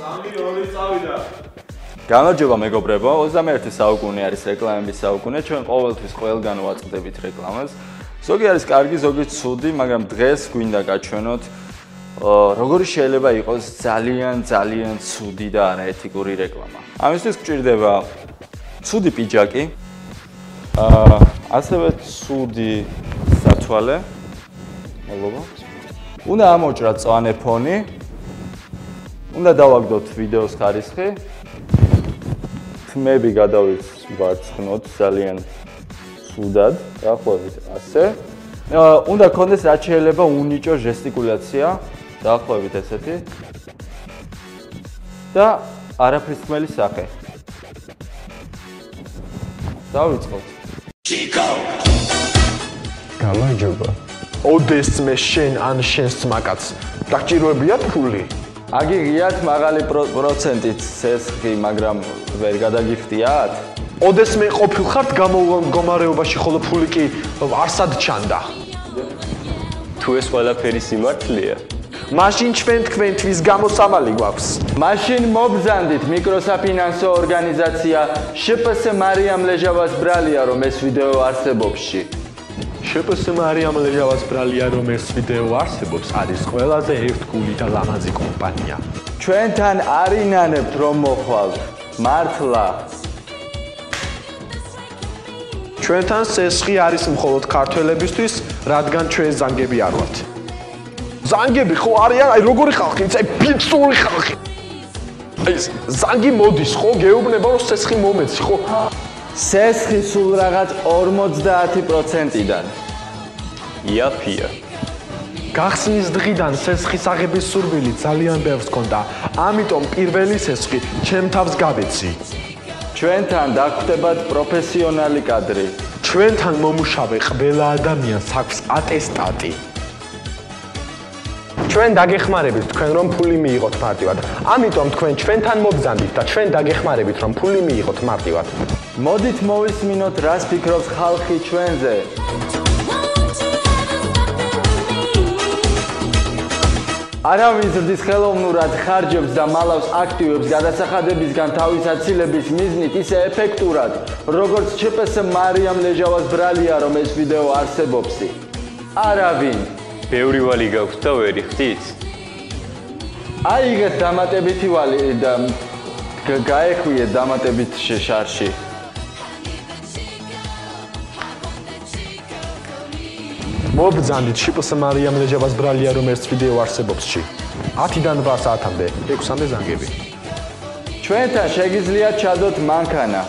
3-2 წავიდა. გამარჯობა მეგობრებო, 21 საუკუნე არის რეკლამების საუკუნე, ჩვენ ყოველთვის ყველგან ვაწყდებით რეკლამას. ზოგი არის კარგი, ზოგი ცუდი, მაგრამ დღეს გვინდა გაჩვენოთ როგორი შეიძლება იყოს ძალიან ცუდი და არაეთიკური რეკლამა. ამისთვის გვჭირდება ცუდი პიჯაკი, ასევე ცუდი სათვალე. მადლობა. უნდა ამოჭრათ წვანე ფონი. უნდა დავაგდოთ ვიდეოს ხარისხი. თმები გადავიცვარცხნოთ ძალიან ცუდად, დაახლოებით ასე. უნდა გქონდეს რაც შეიძლება უნიჭო ჟესტიკულაცია, დაახლოებით ესეთი. და არაფრისმელი სახე. დავიწყოთ. გამარჯობა. ოდესმე შენ ან შენს მაკაც დაგჭიროებიათ ფული? აგიგიათ მაღალი პროცენტით სესხი, მაგრამ ვერ გადაგიხდიათ? ოდესმე ყოფილხართ გამომგომარეობაში, ხოლო ფული კი არსად ჩანდა. თუ ეს ყველაფერი სიმართლეა, მაშინ ჩვენ თქვენთვის გამოსამალი გვაქვს. მაშინ მობრძანდით მიკროსაფინანსო ორგანიზაცია შპს მარიამ ლეჟავას ბრალია, რომ ეს ვიდეო არსებობში. შპს მარიამ ლეჟავას ბრალია, რომ ეს ვიდეო არსებობს, არის ყველაზე ერთგული და ლამაზი კომპანია. ჩვენთან არინანებთ რომ მოხვალთ. მართლა. ჩვენთან სესხი არის მხოლოდ ქართველებისთვის, რადგან ჩვენ ზანგები არ ვართ. ზანგები ხო არიან, აი როგორი ხალხი, აი პიცული ხალხი. აი ზანგი მოდის ხო, გეუბნება რომ სესხი მომეცი ხო? სესხი სულ რაღაც 50%-დან. იაფია. გახსნის დღიდან სესხის აღების სურვილი ძალიან ბევრს ჰქონდა, ამიტომ პირველი სესხი ჩემ თავს გავეცი. ჩვენთან დაგვხვდებათ პროფესიონალი კადრი. ჩვენთან მომუშავე ყველა ადამიანს აქვს ატესტატი. ჩვენ დაგეხმარებით თქვენ რომ ფული მიიღოთ მარტივად. ამიტომ თქვენ ჩვენთან მობრძანდით და ჩვენ დაგეხმარებით რომ ფული მიიღოთ მარტივად. მოდით მოვისმინოთ რას ფიქრობს ხალხი ჩვენზე. არავინ ზრდის ხელოვნურად ხარჯებს და მალავს აქტივებს გადასახადებისგან თავის აცილების მიზნით ისე ეფექტურად, როგორც შპს მარიამ ლეჟავას ბრალია, რომ ეს ვიდეო არსებობსი. არავინ. ბევრი ვალი გაქვს და ვერ იხდით? აიღეთ დამატებითი ვალი და გაეხვიეთ დამატებით შარში. მობრძანდით შპს მარიამ ლეჟავას ბრალია, რომ ეს ვიდეო არსებობსში. 10-დან 8 საათამდე 6-მდე ზანგები. ჩვენთან შეგიძლიათ ჩადოთ მანქანა.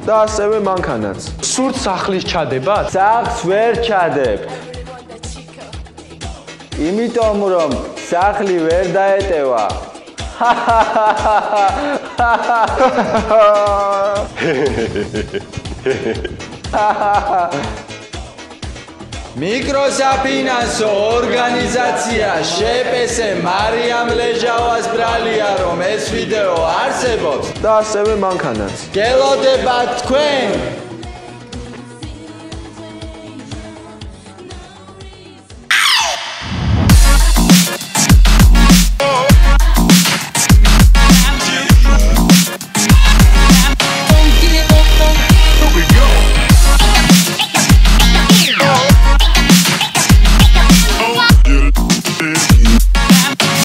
და ასევე მანქანაც. სურთ სახლის ჩადებათ? სახლს ვერ ჩადებთ. იმიტომ რომ სახლი ვერ დაეტევა. მიკროსაფინანსო ორგანიზაცია შპს მარიამ ლეჟავას ბრალია, რომ ეს ვიდეო არსებობს და ასევე მანქანაც. გელოდებათ თქვენ